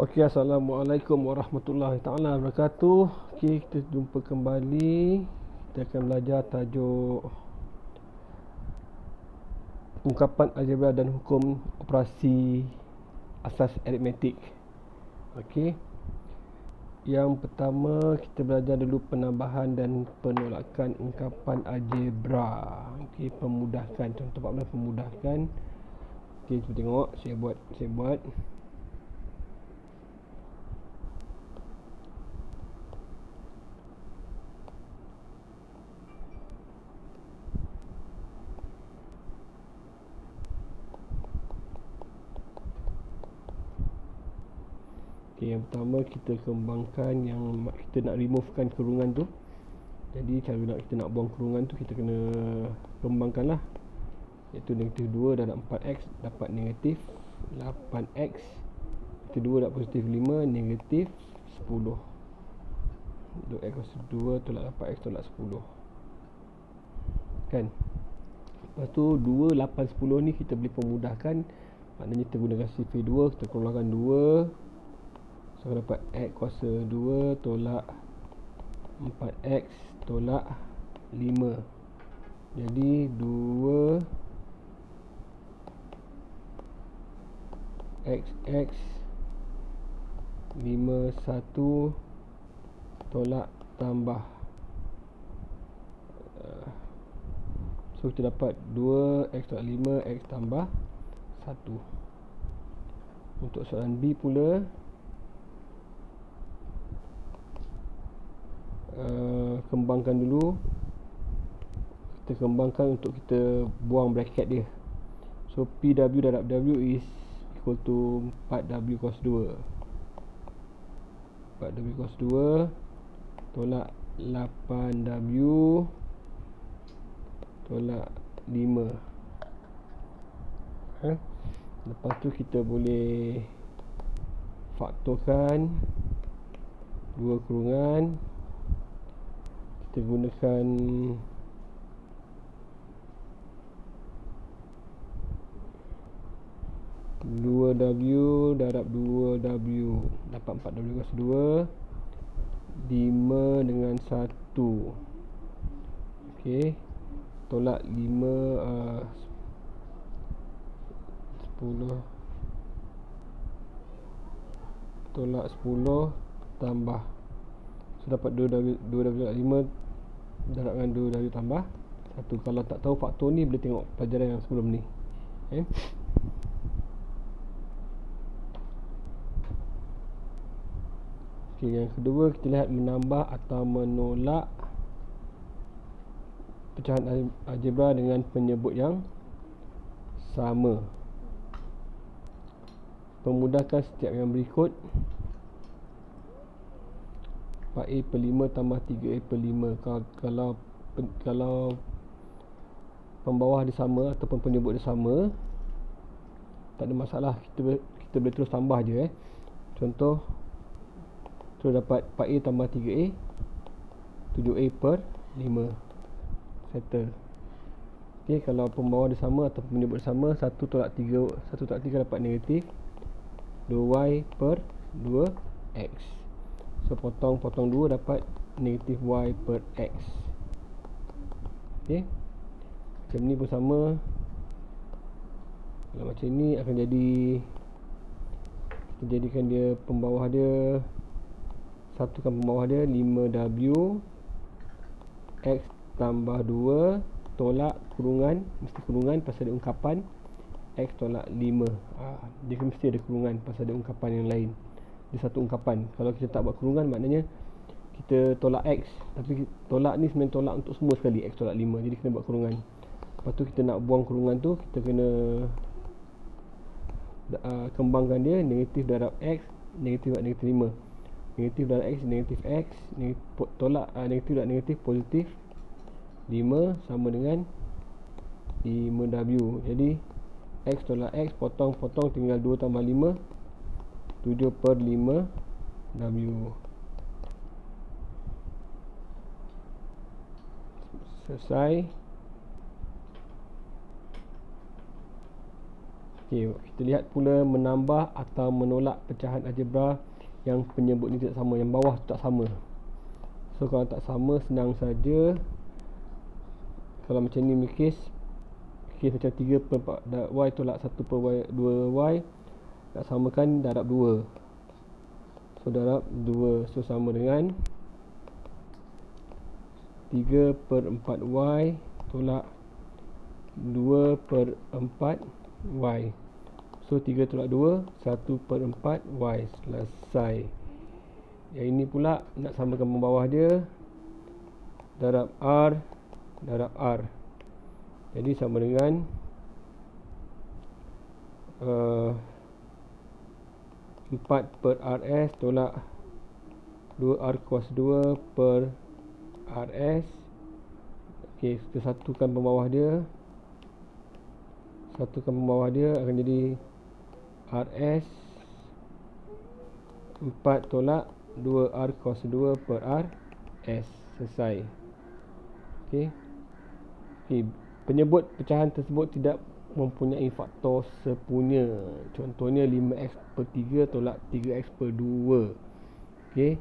Okey, Assalamualaikum warahmatullahi taala wabarakatuh. Okey, kita jumpa kembali. Kita akan belajar tajuk ungkapan algebra dan hukum operasi asas aritmetik. Okey. Yang pertama, kita belajar dulu penambahan dan penolakan ungkapan algebra. Okey, pemudahkan. Contoh 14 pemudahkan. Okey, kita tengok saya buat. Okay, yang pertama kita kembangkan yang kita nak removekan kurungan tu. Jadi cara kita nak buang kurungan tu, kita kena kembangkan lah. Iaitu negatif 2 darab 4x dapat negatif 8x. Negatif 2 dapat positif 5 negatif 10. 2x kuasa 2 tolak 8x tolak 10. Kan? Lepas tu 2, 8, 10 ni kita boleh pemudahkan. Maknanya kita gunakan sifir 2, kita keluarkan 2. So dapat x kuasa 2 tolak 4x tolak 5. Jadi 2 xx 5 1 tolak tambah. So kita dapat 2x tolak 5 x tambah 1. Untuk soalan B pula, kembangkan dulu. Kita kembangkan untuk kita buang bracket dia. So PW darab W is equal to 4W cos 2. 4W cos 2 tolak 8W tolak 5. Lepas tu kita boleh faktorkan dua kurungan. Kita gunakan dua W darab 2W dapat 4W cos 2 5 dengan 1. Okey, tolak 5 10 tolak 10 tambah. So dapat 2W darab 5 darab dengan 2W tambah 1. Kalau tak tahu faktor ni, boleh tengok pelajaran yang sebelum ni. Okey, yang kedua kita lihat menambah atau menolak pecahan algebra dengan penyebut yang sama. Pemudahkan setiap yang berikut. 4A per 5 tambah 3A per 5. Kalau pembawah dia sama ataupun penyebut dia sama, tak ada masalah, kita boleh terus tambah je. Contoh, terus dapat 4A tambah 3A 7A per 5. Settle. Okey, kalau pembawah dia sama atau penyebut dia sama, 1 tolak 3 dapat negatif 2Y per 2X. So potong 2 dapat negatif Y per X. Okey, macam ni pun sama. Kalau macam ni akan jadi, kita jadikan dia pembawah dia, satukan pembawah dia 5W X tambah 2 tolak kurungan, mesti kurungan pasal ada ungkapan X tolak 5. Dia mesti ada kurungan pasal ada ungkapan yang lain. Dia satu ungkapan. Kalau kita tak buat kurungan, maknanya kita tolak X, tapi tolak ni sebenarnya tolak untuk semua sekali, X tolak 5. Jadi kena buat kurungan. Lepas tu kita nak buang kurungan tu, kita kena kembangkan dia. Negatif darab X, negatif darab negatif 5. Negatif darab X, negatif X, tolak negatif darab negatif, positif 5 sama dengan 5W. Jadi X tolak X, potong tinggal 2 tambah 5, 7 per 5W. Selesai. Okey, kita lihat pula menambah atau menolak pecahan algebra yang penyebut ni tidak sama, yang bawah tu tak sama. So kalau tak sama, senang saja. Kalau macam ni melukis, macam 3 per 4 y tolak 1 per y, 2y, nak samakan darab 2. So darab 2, so sama dengan 3 per 4y tolak 2 per 4y. So 3 tolak 2, 1 per 4y. Selesai. Yang ini pula nak samakan pembawah dia, darab R, darab R. Jadi sama dengan 4 per RS tolak 2R kuas 2 per RS. Okey, kita satukan pembawah dia. Satukan pembawah dia akan jadi RS 4 tolak 2R cos 2 per RS. Selesai. Okey. Penyebut pecahan tersebut tidak mempunyai faktor sepunya. Contohnya 5x per 3 tolak 3x per 2. Okey.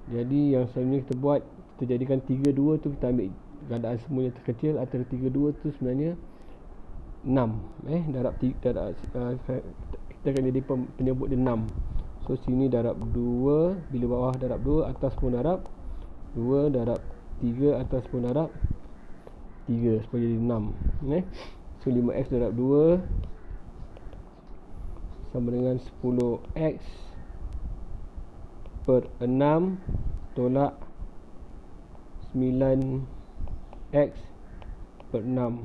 Jadi yang sebenarnya kita buat, kita jadikan 3, 2 tu kita ambil gandaan semuanya terkecil. Antara 3, 2 tu sebenarnya 6. Darab 3, kita akan jadi penyebut dia 6. So sini darab 2, bila bawah darab 2, atas pun darab 2, darab 3, atas pun darab 3, supaya jadi 6. So 5x darab 2 sama dengan 10x per 6 tolak 9x per 6.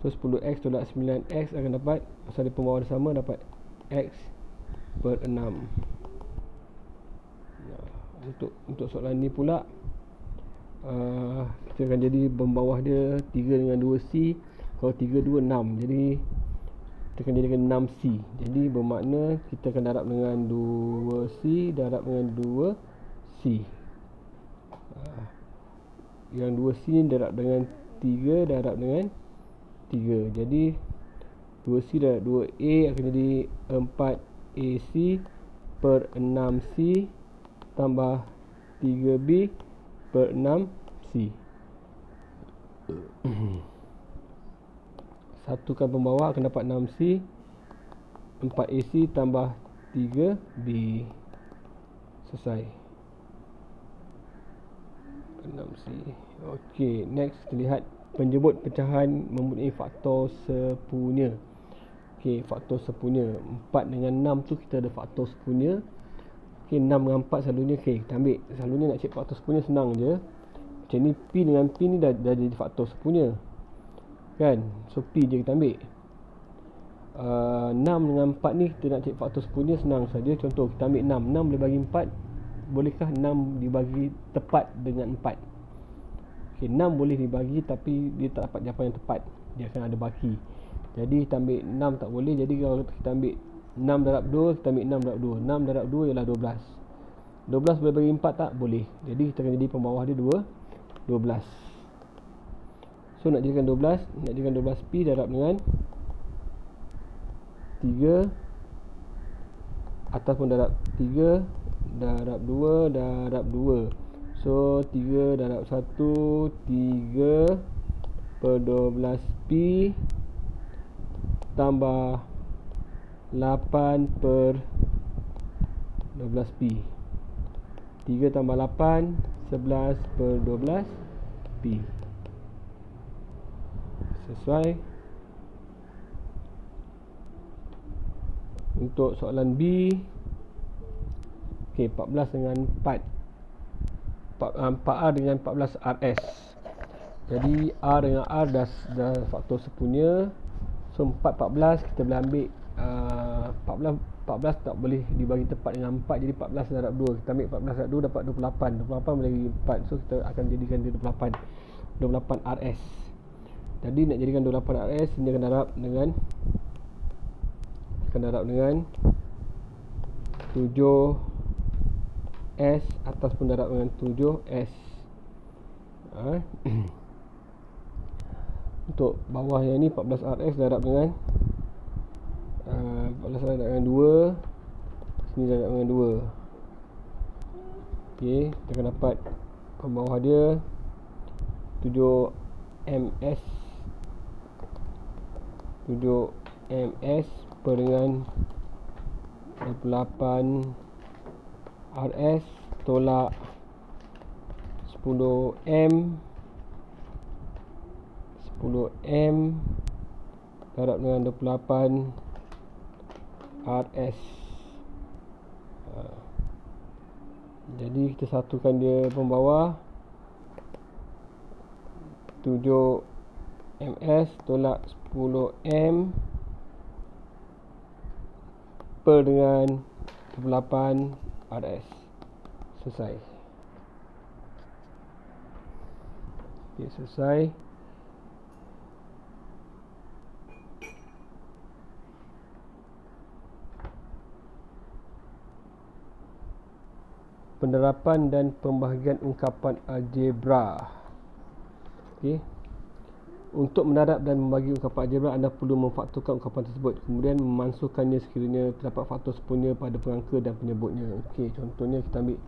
So 10x tolak 9x akan dapat, pasal dia pembawah dia sama, dapat x per 6. Untuk soalan ni pula, kita akan jadi pembawah dia 3 dengan 2c. Kalau 3, 2, 6. Jadi kita akan jadikan 6c. Jadi bermakna kita akan darab dengan 2c, darab dengan 2c. Yang 2c ni darab dengan 3, darab dengan 3. Jadi 2c darab 2a akan jadi 4ac per 6c tambah 3b per 6c. Satukan pembawah akan dapat 6c, 4ac tambah 3b. Selesai. 6c. Okey, next kita lihat penyebut pecahan mempunyai faktor sepunya. Okey, faktor sepunya 4 dengan 6 tu kita ada faktor sepunya. Okey, 6 dengan 4 selalunya kita ambil. Selalunya nak cek faktor sepunya senang je. Macam ni, P dengan P ni dah jadi faktor sepunya, kan? So P je kita ambil. 6 dengan 4 ni kita nak cek faktor sepunya senang saja. Contoh kita ambil 6. 6 boleh bagi 4. Bolehkah 6 dibagi tepat dengan 4? Okey, 6 boleh dibagi tapi dia tak dapat jawapan yang tepat. Dia akan ada baki. Jadi kita ambil 6 tak boleh. Jadi kalau kita ambil 6 darab 2, kita ambil 6 darab 2. 6 darab 2 ialah 12. 12 boleh bagi 4 tak? Boleh. Jadi kita akan jadi pembawah dia 12. So nak jadikan 12, nak jadikan 12p darab dengan 3, atas pun darab 3, darab 2, darab 2. So 3 darab 1, 3 per 12p tambah 8 per 12p. 3 tambah 8, 11 per 12p. Sesuai. Untuk soalan B, okey, 14 dengan 4. 4R dengan 14 RS. Jadi R dengan R dah faktor sepunya. So 14 kita boleh ambil 14 tak boleh dibagi tepat dengan 4. Jadi 14 darab 2. Kita ambil 14 darab 2 dapat 28. 28 boleh bagi 4. So kita akan jadikan dia 28 RS. Jadi nak jadikan 28 RS, ini akan darab dengan 7S, atas pun darab dengan 7S. Untuk bawah yang ni 14 RS darab dengan 14 darab dengan 2. Sini darab dengan 2. Okey, kita akan dapat pembawah dia 7 ms 7 ms per dengan 28 rs tolak 10 m darab dengan 28 rs. Jadi kita satukan dia pembawah 7 ms tolak 10 m per dengan 28 rs. Selesai. Okay, selesai. Penerapan dan pembahagian ungkapan algebra. Okey. Untuk mendarab dan membagi ungkapan algebra, anda perlu memfaktorkan ungkapan tersebut, kemudian memansuhkannya sekiranya terdapat faktor sempurna pada pengangka dan penyebutnya. Okey, contohnya kita ambil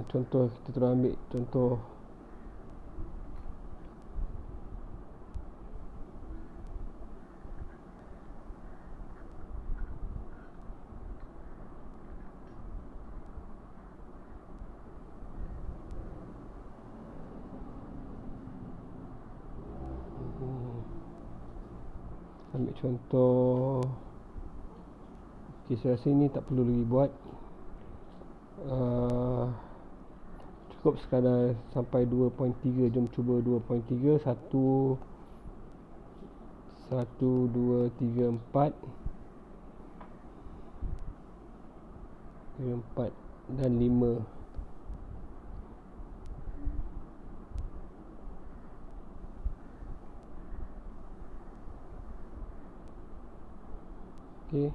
kita terus ambil contoh okey, saya rasa ini tak perlu lagi buat. Cukup sekadar sampai 2.3. Jom cuba 2.3. 1 2 3 4 dan 5. Okey.